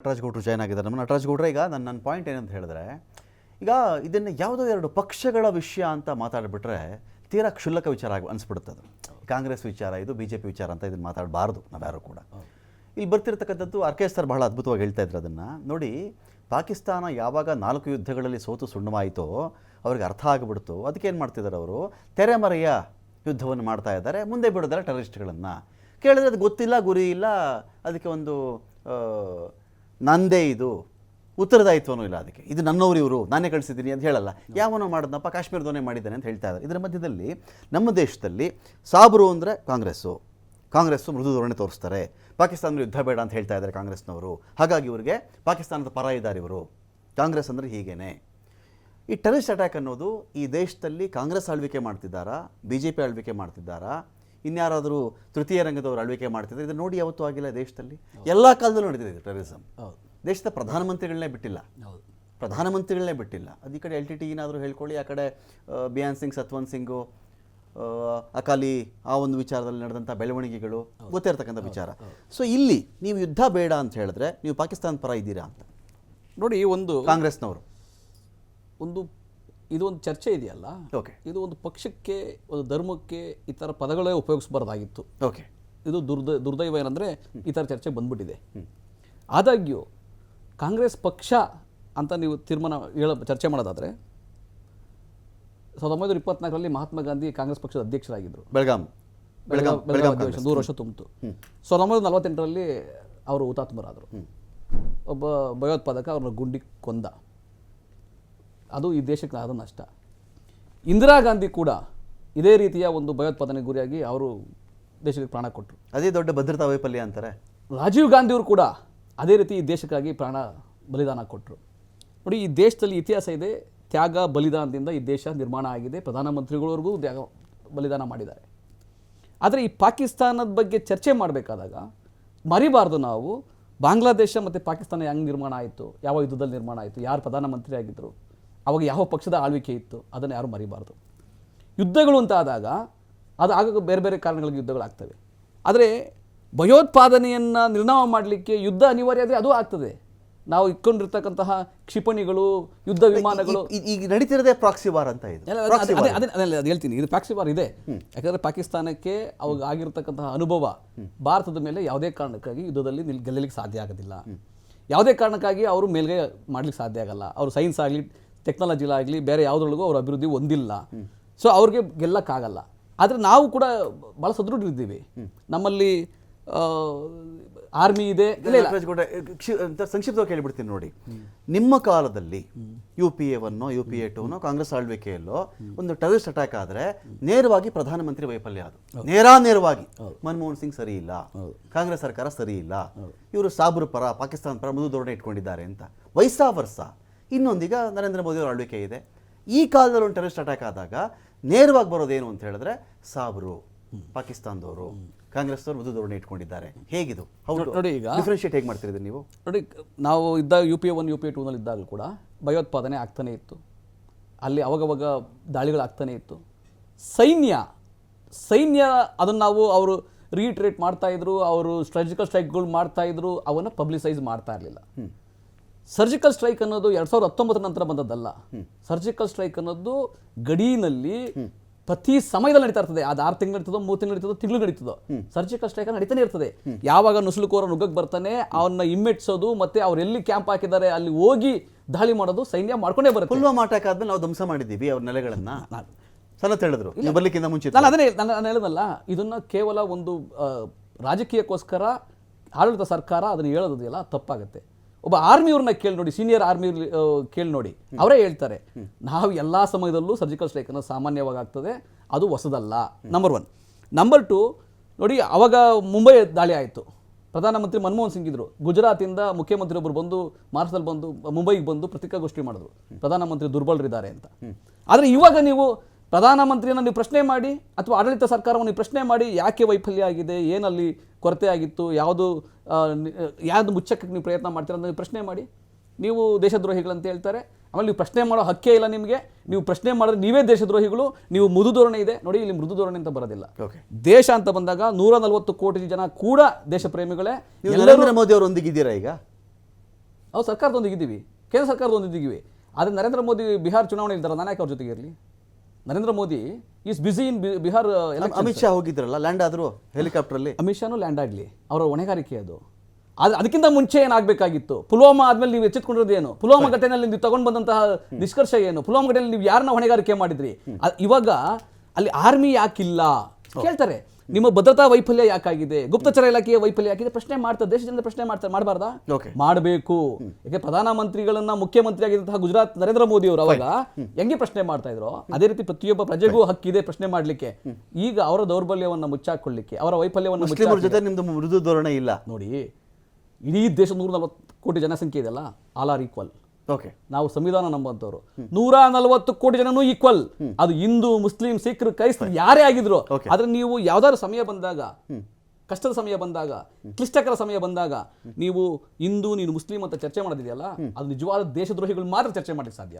ನಟರಾಜ್ ಗೌಡ್ರು ಜಾಯ್ನ್ ಆಗಿದ್ದಾರೆ. ನಮ್ಮ ನಟರಾಜ್ ಗೌಡ್ರೆ, ಈಗ ನನ್ನ ಪಾಯಿಂಟ್ ಏನಂತ ಹೇಳಿದ್ರೆ, ಈಗ ಇದನ್ನು ಯಾವುದೋ ಎರಡು ಪಕ್ಷಗಳ ವಿಷಯ ಅಂತ ಮಾತಾಡಿಬಿಟ್ರೆ ತೀರಾ ಕ್ಷುಲ್ಲಕ ವಿಚಾರ ಅನಿಸ್ಬಿಡುತ್ತೆ. ಅದು ಕಾಂಗ್ರೆಸ್ ವಿಚಾರ, ಇದು BJP ವಿಚಾರ ಅಂತ ಇದನ್ನು ಮಾತಾಡಬಾರ್ದು ನಾವ್ಯಾರು ಕೂಡ. ಇಲ್ಲಿ ಬರ್ತಿರ್ತಕ್ಕಂಥದ್ದು RK ಸರ್ ಬಹಳ ಅದ್ಭುತವಾಗಿ ಹೇಳ್ತಾ ಇದ್ರು. ಅದನ್ನು ನೋಡಿ, ಪಾಕಿಸ್ತಾನ ಯಾವಾಗ 4 ಯುದ್ಧಗಳಲ್ಲಿ ಸೋತು ಸುಣ್ಣವಾಯಿತೋ ಅವ್ರಿಗೆ ಅರ್ಥ ಆಗಿಬಿಡ್ತು. ಅದಕ್ಕೆ ಏನು ಮಾಡ್ತಿದ್ದಾರೆ ಅವರು, ತೆರೆಮರೆಯ ಯುದ್ಧವನ್ನು ಮಾಡ್ತಾ ಇದ್ದಾರೆ, ಮುಂದೆ ಬಿಡೋದಲ್ಲ ಟೆರರಿಸ್ಟ್ಗಳನ್ನು. ಕೇಳಿದ್ರೆ ಅದು ಗೊತ್ತಿಲ್ಲ, ಗುರಿ ಇಲ್ಲ, ಅದಕ್ಕೆ ಒಂದು ನಂದೇ ಇದು ಉತ್ತರದಾಯಿತ್ವನೂ ಇಲ್ಲ, ಅದಕ್ಕೆ ಇದು ನನ್ನವರು, ಇವರು ನಾನೇ ಕಳಿಸಿದ್ದೀನಿ ಅಂತ ಹೇಳಲ್ಲ. ಯಾವನೋ ಮಾಡಿದ್ನಪ್ಪ, ಕಾಶ್ಮೀರದವನೇ ಮಾಡಿದ್ದಾನೆ ಅಂತ ಹೇಳ್ತಾ ಇದ್ದಾರೆ. ಇದರ ಮಧ್ಯದಲ್ಲಿ ನಮ್ಮ ದೇಶದಲ್ಲಿ ಸಾಬರು ಅಂದರೆ ಕಾಂಗ್ರೆಸ್ಸು ಮೃದು ಧೋರಣೆ ತೋರಿಸ್ತಾರೆ. ಪಾಕಿಸ್ತಾನದ ಯುದ್ಧ ಬೇಡ ಅಂತ ಹೇಳ್ತಾ ಇದ್ದಾರೆ ಕಾಂಗ್ರೆಸ್ನವರು. ಹಾಗಾಗಿ ಇವರಿಗೆ ಪಾಕಿಸ್ತಾನದ ಪರ ಇದ್ದಾರೆ ಇವರು. ಕಾಂಗ್ರೆಸ್ ಅಂದರೆ ಹೀಗೇನೆ. ಈ ಟೆರರಿಸ್ಟ್ ಅಟ್ಯಾಕ್ ಅನ್ನೋದು ಈ ದೇಶದಲ್ಲಿ ಕಾಂಗ್ರೆಸ್ ಆಳ್ವಿಕೆ ಮಾಡ್ತಿದ್ದಾರಾ, BJP ಆಳ್ವಿಕೆ ಮಾಡ್ತಿದ್ದಾರಾ, ಇನ್ಯಾರಾದರೂ ತೃತೀಯ ರಂಗದವರು ಆಳ್ವಿಕೆ ಮಾಡ್ತಿದ್ದಾರೆ? ಇದು ನೋಡಿ ಯಾವತ್ತೂ ಆಗಿಲ್ಲ ದೇಶದಲ್ಲಿ. ಎಲ್ಲ ಕಾಲದಲ್ಲೂ ನಡೆದಿದೆ ಇದು ಟೆರರಿಸಮ್. ದೇಶದ ಪ್ರಧಾನಮಂತ್ರಿಗಳನ್ನೇ ಬಿಟ್ಟಿಲ್ಲ. ಅದು ಈ ಕಡೆ LTT ಏನಾದರೂ ಹೇಳ್ಕೊಳ್ಳಿ, ಆ ಕಡೆ ಬಿಯಾನ್ ಸಿಂಗ್, ಸತ್ವಂತ್ ಸಿಂಗು, ಅಕಾಲಿ, ಆ ಒಂದು ವಿಚಾರದಲ್ಲಿ ನಡೆದಂಥ ಬೆಳವಣಿಗೆಗಳು ಗೊತ್ತಿರತಕ್ಕಂಥ ವಿಚಾರ. ಸೊ ಇಲ್ಲಿ ನೀವು ಯುದ್ಧ ಬೇಡ ಅಂತ ಹೇಳಿದ್ರೆ ನೀವು ಪಾಕಿಸ್ತಾನ ಪರ ಇದ್ದೀರಾ ಅಂತ ನೋಡಿ. ಒಂದು ಕಾಂಗ್ರೆಸ್ನವರು ಇದು ಒಂದು ಚರ್ಚೆ ಇದೆಯಲ್ಲ, ಓಕೆ, ಇದು ಒಂದು ಪಕ್ಷಕ್ಕೆ, ಒಂದು ಧರ್ಮಕ್ಕೆ ಈ ಥರ ಪದಗಳೇ ಉಪಯೋಗಿಸಬಾರ್ದಾಗಿತ್ತು. ಓಕೆ, ಇದು ದುರ್ದೈವ ಏನಂದರೆ ಈ ಥರ ಚರ್ಚೆ ಬಂದ್ಬಿಟ್ಟಿದೆ. ಆದಾಗ್ಯೂ ಕಾಂಗ್ರೆಸ್ ಪಕ್ಷ ಅಂತ ನೀವು ಚರ್ಚೆ ಮಾಡೋದಾದರೆ 1924ರಲ್ಲಿ ಮಹಾತ್ಮ ಗಾಂಧಿ ಕಾಂಗ್ರೆಸ್ ಪಕ್ಷದ ಅಧ್ಯಕ್ಷರಾಗಿದ್ದರು. ಬೆಳಗಾಂ ಅಧಿವೇಶನ 100 ವರ್ಷ ತುಂಬಿತು. 1948ರಲ್ಲಿ ಅವರು ಹುತಾತ್ಮರಾದರು. ಒಬ್ಬ ಭಯೋತ್ಪಾದಕ ಅವ್ರನ್ನ ಗುಂಡಿ ಕೊಂದ. ಅದು ಈ ದೇಶಕ್ಕೆ ಆದ ನಷ್ಟ. ಇಂದಿರಾ ಗಾಂಧಿ ಕೂಡ ಇದೇ ರೀತಿಯ ಒಂದು ಭಯೋತ್ಪಾದನೆ ಗುರಿಯಾಗಿ ಅವರು ದೇಶಕ್ಕೆ ಪ್ರಾಣ ಕೊಟ್ಟರು. ಅದೇ ದೊಡ್ಡ ಭದ್ರತಾ ವೈಫಲ್ಯ ಅಂತಾರೆ. ರಾಜೀವ್ ಗಾಂಧಿಯವರು ಕೂಡ ಅದೇ ರೀತಿ ಈ ದೇಶಕ್ಕಾಗಿ ಪ್ರಾಣ ಬಲಿದಾನ ಕೊಟ್ಟರು. ನೋಡಿ, ಈ ದೇಶದಲ್ಲಿ ಇತಿಹಾಸ ಇದೆ. ತ್ಯಾಗ ಬಲಿದಾನದಿಂದ ಈ ದೇಶ ನಿರ್ಮಾಣ ಆಗಿದೆ. ಪ್ರಧಾನಮಂತ್ರಿಗಳವರೆಗೂ ತ್ಯಾಗ ಬಲಿದಾನ ಮಾಡಿದ್ದಾರೆ. ಆದರೆ ಈ ಪಾಕಿಸ್ತಾನದ ಬಗ್ಗೆ ಚರ್ಚೆ ಮಾಡಬೇಕಾದಾಗ ಮರಿಬಾರ್ದು ನಾವು, ಬಾಂಗ್ಲಾದೇಶ ಮತ್ತು ಪಾಕಿಸ್ತಾನ ಹೆಂಗೆ ನಿರ್ಮಾಣ ಆಯಿತು, ಯಾವ ಯುದ್ಧದಲ್ಲಿ ನಿರ್ಮಾಣ ಆಯಿತು, ಯಾರು ಪ್ರಧಾನಮಂತ್ರಿ ಆಗಿದ್ದರು, ಅವಾಗ ಯಾವ ಪಕ್ಷದ ಆಳ್ವಿಕೆ ಇತ್ತು, ಅದನ್ನು ಯಾರು ಮರಿಬಾರ್ದು. ಯುದ್ಧಗಳು ಅಂತ ಆದಾಗ ಅದು ಆಗಾಗ ಬೇರೆ ಬೇರೆ ಕಾರಣಗಳಿಗೆ ಯುದ್ಧಗಳಾಗ್ತವೆ. ಆದರೆ ಭಯೋತ್ಪಾದನೆಯನ್ನು ನಿರ್ನಾಮ ಮಾಡಲಿಕ್ಕೆ ಯುದ್ಧ ಅನಿವಾರ್ಯ, ಅದು ಆಗ್ತದೆ. ನಾವು ಇಟ್ಕೊಂಡಿರ್ತಕ್ಕಂತಹ ಕ್ಷಿಪಣಿಗಳು, ಯುದ್ಧ ವಿಮಾನಗಳು, ಈಗ ನಡೀತಿರೋದೇ ಪ್ರಾಕ್ಸಿ ವಾರ್ ಅಂತ ಇದೆ. ಅದು ಹೇಳ್ತೀನಿ, ಇದು ಪ್ರಾಕ್ಸಿ ವಾರ್ ಇದೆ. ಯಾಕಂದರೆ ಪಾಕಿಸ್ತಾನಕ್ಕೆ ಅವಾಗ ಆಗಿರ್ತಕ್ಕಂತಹ ಅನುಭವ ಭಾರತದ ಮೇಲೆ ಯಾವುದೇ ಕಾರಣಕ್ಕಾಗಿ ಯುದ್ಧದಲ್ಲಿ ಗೆಲ್ಲಲಿಕ್ಕೆ ಸಾಧ್ಯ ಆಗೋದಿಲ್ಲ. ಯಾವುದೇ ಕಾರಣಕ್ಕಾಗಿ ಅವರು ಮೇಲ್ಗೈ ಮಾಡ್ಲಿಕ್ಕೆ ಸಾಧ್ಯ ಆಗಲ್ಲ. ಅವರು ಸೈನ್ಸ್ ಆಗಲಿ, ಟೆಕ್ನಾಲಜಿಲಾಗಲಿ, ಬೇರೆ ಯಾವುದ್ರೊಳಗೂ ಅವ್ರ ಅಭಿವೃದ್ಧಿ ಹೊಂದಿಲ್ಲ. ಸೊ ಅವ್ರಿಗೆ ಗೆಲ್ಲಕ್ಕಾಗಲ್ಲ. ಆದರೆ ನಾವು ಕೂಡ ಭಾಳ ಸದೃಢರಿದ್ದೀವಿ. ನಮ್ಮಲ್ಲಿ ಆರ್ಮಿ ಇದೆ. ಸಂಕ್ಷಿಪ್ತವಾಗಿ ಕೇಳಿಬಿಡ್ತೀನಿ ನೋಡಿ. ನಿಮ್ಮ ಕಾಲದಲ್ಲಿ UPA 1 UPA 2 ಕಾಂಗ್ರೆಸ್ ಆಳ್ವಿಕೆಯಲ್ಲೋ ಒಂದು ಟೆರರಿಸ್ಟ್ ಅಟ್ಯಾಕ್ ಆದರೆ ನೇರವಾಗಿ ಪ್ರಧಾನಮಂತ್ರಿ ವೈಫಲ್ಯ. ಅದು ನೇರವಾಗಿ ಮನಮೋಹನ್ ಸಿಂಗ್ ಸರಿ ಇಲ್ಲ, ಕಾಂಗ್ರೆಸ್ ಸರ್ಕಾರ ಸರಿ ಇಲ್ಲ, ಇವರು ಸಾಬರು ಪರ, ಪಾಕಿಸ್ತಾನ ಪರ ಮೃದು ಧೋರಣೆ ಇಟ್ಕೊಂಡಿದ್ದಾರೆ ಅಂತ. ವೈಸಾ ವರ್ಷ ಇನ್ನೊಂದೀಗ ನರೇಂದ್ರ ಮೋದಿ ಅವರ ಆಳ್ವಿಕೆ ಇದೆ. ಈ ಕಾಲದಲ್ಲಿ ಒಂದು ಟೆರರಿಸ್ಟ್ ಅಟ್ಯಾಕ್ ಆದಾಗ ನೇರವಾಗಿ ಬರೋದೇನು ಅಂತ ಹೇಳಿದ್ರೆ ಸಾಬರು, ಪಾಕಿಸ್ತಾನದವರು, ಕಾಂಗ್ರೆಸ್ನವರು ಮೃದು ಧೋರಣೆ ಇಟ್ಕೊಂಡಿದ್ದಾರೆ. ಹೇಗಿದು? ನೋಡಿ, ಈಗ ಡಿಫ್ರೆನ್ಶಿಯೇಟ್ ಹೇಗೆ ಮಾಡ್ತಿದ್ದೀರಿ ನೀವು? ನೋಡಿ, ನಾವು ಇದ್ದಾಗ UPA 1 UPA 2 ಇದ್ದಾಗ ಕೂಡ ಭಯೋತ್ಪಾದನೆ ಆಗ್ತಾನೆ ಇತ್ತು. ಅಲ್ಲಿ ಅವಾಗವಾಗ ದಾಳಿಗಳಾಗ್ತಾನೆ ಇತ್ತು. ಸೈನ್ಯ ಅದನ್ನು ಅವರು ರೀಟ್ರೇಟ್ ಮಾಡ್ತಾಯಿದ್ರು, ಅವರು ಸರ್ಜಿಕಲ್ ಸ್ಟ್ರೈಕ್ಗಳು ಮಾಡ್ತಾಯಿದ್ರು, ಅವನ್ನು ಪಬ್ಲಿಸೈಸ್ ಮಾಡ್ತಾ ಇರಲಿಲ್ಲ. ಸರ್ಜಿಕಲ್ ಸ್ಟ್ರೈಕ್ ಅನ್ನೋದು 2019 ನಂತರ ಬಂದದ್ದಲ್ಲ. ಸರ್ಜಿಕಲ್ ಸ್ಟ್ರೈಕ್ ಅನ್ನೋದು ಗಡಿನಲ್ಲಿ ಪ್ರತಿ ಸಮಯದಲ್ಲಿ ನಡೀತಾ ಇರ್ತದೆ. ಅದು 6 ತಿಂಗಳು ನಡೀತದೋ, 3 ತಿಂಗಳು ನಡೀತದೋ, ತಿಂಗಳು ನಡೀತದೋ, ಸರ್ಜಿಕಲ್ ಸ್ಟ್ರೈಕ್ ನಡೀತಾನೆ ಇರ್ತದೆ. ಯಾವಾಗ ನುಸುಳುಕೋರ ನುಗ್ಗಕ್ಕೆ ಬರ್ತಾನೆ ಅವನ್ನ ಹಿಮ್ಮೆಟ್ಟಿಸೋದು, ಮತ್ತೆ ಅವ್ರು ಎಲ್ಲಿ ಕ್ಯಾಂಪ್ ಹಾಕಿದ್ದಾರೆ ಅಲ್ಲಿ ಹೋಗಿ ದಾಳಿ ಮಾಡೋದು ಸೈನ್ಯ ಮಾಡ್ಕೊಂಡೇ ಬರುತ್ತೆ. ಪುಲ್ವಾಮಾ ಅಟ್ಯಾಕ್ ಆದ್ಮೇಲೆ ನಾವು ಧ್ವಂಸ ಮಾಡಿದ್ದೀವಿ ಅವ್ರ ನೆಲೆಗಳನ್ನ ಸನತ್ ಹೇಳಿದ್ರು ಬರ್ಲಿಕ್ಕಿಂತ ಮುಂಚೆ. ನಾನು ಹೇಳೋದಲ್ಲ, ಇದನ್ನ ಕೇವಲ ಒಂದು ರಾಜಕೀಯಕ್ಕೋಸ್ಕರ ಆಡಳಿತ ಸರ್ಕಾರ ಅದನ್ನು ಹೇಳೋದಿಲ್ಲ, ತಪ್ಪಾಗುತ್ತೆ. ಒಬ್ಬ ಆರ್ಮಿಯವ್ರನ್ನ ಕೇಳಿ ನೋಡಿ, ಸೀನಿಯರ್ ಆರ್ಮಿ ಕೇಳಿ ನೋಡಿ, ಅವರೇ ಹೇಳ್ತಾರೆ ನಾವು ಎಲ್ಲ ಸಮಯದಲ್ಲೂ ಸರ್ಜಿಕಲ್ ಸ್ಟ್ರೈಕ್ ಅನ್ನೋ ಸಾಮಾನ್ಯವಾಗಿ ಆಗ್ತದೆ, ಅದು ಹೊಸದಲ್ಲ. ನಂಬರ್ 1. ನಂಬರ್ 2, ನೋಡಿ, ಅವಾಗ ಮುಂಬೈ ದಾಳಿ ಆಯಿತು. ಪ್ರಧಾನಮಂತ್ರಿ ಮನಮೋಹನ್ ಸಿಂಗ್ ಇದ್ರು. ಗುಜರಾತಿಂದ ಮುಖ್ಯಮಂತ್ರಿ ಒಬ್ಬರು ಬಂದು ಮಾರ್ಚಲ್ಲಿ ಬಂದು ಮುಂಬೈಗೆ ಬಂದು ಪತ್ರಿಕಾಗೋಷ್ಠಿ ಮಾಡಿದ್ರು, ಪ್ರಧಾನಮಂತ್ರಿ ದುರ್ಬಲರಿದ್ದಾರೆ ಅಂತ. ಆದರೆ ಇವಾಗ ನೀವು ಪ್ರಧಾನಮಂತ್ರಿಯನ್ನು ನೀವು ಪ್ರಶ್ನೆ ಮಾಡಿ, ಅಥವಾ ಆಡಳಿತ ಸರ್ಕಾರವನ್ನು ನೀವು ಪ್ರಶ್ನೆ ಮಾಡಿ, ಯಾಕೆ ವೈಫಲ್ಯ ಆಗಿದೆ, ಏನಲ್ಲಿ ಕೊರತೆ ಆಗಿತ್ತು, ಯಾವುದು ಮುಚ್ಚಕ್ಕೆ ನೀವು ಪ್ರಯತ್ನ ಮಾಡ್ತೀರ ಅಂತ ನೀವು ಪ್ರಶ್ನೆ ಮಾಡಿ. ನೀವು ದೇಶದ್ರೋಹಿಗಳಂತ ಹೇಳ್ತಾರೆ. ಆಮೇಲೆ ನೀವು ಪ್ರಶ್ನೆ ಮಾಡೋ ಹಕ್ಕೇ ಇಲ್ಲ ನಿಮಗೆ. ನೀವು ಪ್ರಶ್ನೆ ಮಾಡಿದ್ರೆ ನೀವೇ ದೇಶದ್ರೋಹಿಗಳು. ನೀವು ಮೃದು ಧೋರಣೆ ಇದೆ ನೋಡಿ, ಇಲ್ಲಿ ಮೃದು ಧೋರಣೆ ಅಂತ ಬರೋದಿಲ್ಲ. ದೇಶ ಅಂತ ಬಂದಾಗ 140 ಕೋಟಿ ಜನ ಕೂಡ ದೇಶ ಪ್ರೇಮಿಗಳೇ. ನರೇಂದ್ರ ಮೋದಿ ಅವರೊಂದಿಗಿದ್ದೀರಾ ಈಗ? ಅವ್ರು ಸರ್ಕಾರದೊಂದಿಗಿದ್ದೀವಿ, ಕೇಂದ್ರ ಸರ್ಕಾರದೊಂದಿದ್ದೀವಿ. ಆದರೆ ನರೇಂದ್ರ ಮೋದಿ ಬಿಹಾರ್ ಚುನಾವಣೆ ಇರ್ತಾರೆ, ನಾನು ಯಾಕೆ ಅವ್ರ ಜೊತೆಗೆ ಇರಲಿ? Narendra Modi is busy in Bihar. Amit Shah ಹೋಗಿದ್ರಲ್ಲ, ಲ್ಯಾಂಡ್ ಆದ್ರು ಹೆಲಿಕಾಪ್ಟರಲ್ಲಿ. ಅಮಿತ್ ಶಾನು ಲ್ಯಾಂಡ್ ಆಗಲಿ, ಅವರ ಹೊಣೆಗಾರಿಕೆ ಅದು. ಆದ್ರೆ ಅದಕ್ಕಿಂತ ಮುಂಚೆ ಏನಾಗಬೇಕಾಗಿತ್ತು? ಪುಲ್ವಾಮಾ ಆದ್ಮೇಲೆ ನೀವು ಎಚ್ಚೆತ್ಕೊಂಡಿರೋದು ಏನು? ಪುಲ್ವಾಮಾ ಘಟನೆಯಲ್ಲಿ ನೀವು ತಗೊಂಡು ಬಂದಂತಹ ನಿಷ್ಕರ್ಷ ಏನು? ಪುಲ್ವಾಮಾ ಘಟನೆಯಲ್ಲಿ ನೀವು ಯಾರನ್ನ ಹೊಣೆಗಾರಿಕೆ ಮಾಡಿದ್ರಿ? ಇವಾಗ ಅಲ್ಲಿ ಆರ್ಮಿ ಯಾಕಿಲ್ಲ ಕೇಳ್ತಾರೆ. ನಿಮ್ಮ ಭದ್ರತಾ ವೈಫಲ್ಯ ಯಾಕಾಗಿದೆ, ಗುಪ್ತಚರ ಇಲಾಖೆಯ ವೈಫಲ್ಯ ಯಾಕಿದೆ ಪ್ರಶ್ನೆ ಮಾಡ್ತಾರೆ. ದೇಶದಿಂದ ಪ್ರಶ್ನೆ ಮಾಡ್ತಾರೆ, ಮಾಡಬಾರ್ದಾ? ಮಾಡಬೇಕು. ಯಾಕೆ ಪ್ರಧಾನಮಂತ್ರಿಗಳನ್ನ ಮುಖ್ಯಮಂತ್ರಿ ಆಗಿದ್ದಂತಹ ಗುಜರಾತ್ ನರೇಂದ್ರ ಮೋದಿ ಅವರು ಅವಾಗ ಹೆಂಗೆ ಪ್ರಶ್ನೆ ಮಾಡ್ತಾ ಇದ್ರು, ಅದೇ ರೀತಿ ಪ್ರತಿಯೊಬ್ಬ ಪ್ರಜೆಗೂ ಹಕ್ಕಿದೆ ಪ್ರಶ್ನೆ ಮಾಡ್ಲಿಕ್ಕೆ. ಈಗ ಅವರ ದೌರ್ಬಲ್ಯವನ್ನ ಮುಚ್ಚಾಕೊಳ್ಳಿಕ್ಕೆ, ಅವರ ವೈಫಲ್ಯವನ್ನು ಮುಸ್ಲಿಮರ ಜೊತೆ ನಿಮ್ದು ಮೃದು ಧೋರಣೆ ಇಲ್ಲ ನೋಡಿ. ಇಡೀ ದೇಶ 140 ಕೋಟಿ ಜನಸಂಖ್ಯೆ ಇದೆಯಲ್ಲ, ಆಲ್ ಆರ್ ಈಕ್ವಲ್. ಓಕೆ, ನಾವು ಸಂವಿಧಾನ ನಂಬುವಂತವ್ರು. 140 ಕೋಟಿ ಜನನೂ ಈಕ್ವಲ್. ಅದು ಹಿಂದೂ, ಮುಸ್ಲಿಂ, ಸಿಖ್ರು, ಕ್ರೈಸ್ತರು ಯಾರೇ ಆಗಿದ್ರು. ಆದ್ರೆ ನೀವು ಯಾವ್ದಾದ್ರು ಸಮಯ ಬಂದಾಗ, ಕಷ್ಟದ ಸಮಯ ಬಂದಾಗ, ಕ್ಲಿಷ್ಟಕರ ಸಮಯ ಬಂದಾಗ ನೀವು ಹಿಂದೂ, ನೀನು ಮುಸ್ಲಿಂ ಅಂತ ಚರ್ಚೆ ಮಾಡೋದಿದೆಯಲ್ಲ, ಅದು ನಿಜವಾದ ದೇಶದ್ರೋಹಿಗಳು ಮಾತ್ರ ಚರ್ಚೆ ಮಾಡಲಿಕ್ಕೆ ಸಾಧ್ಯ.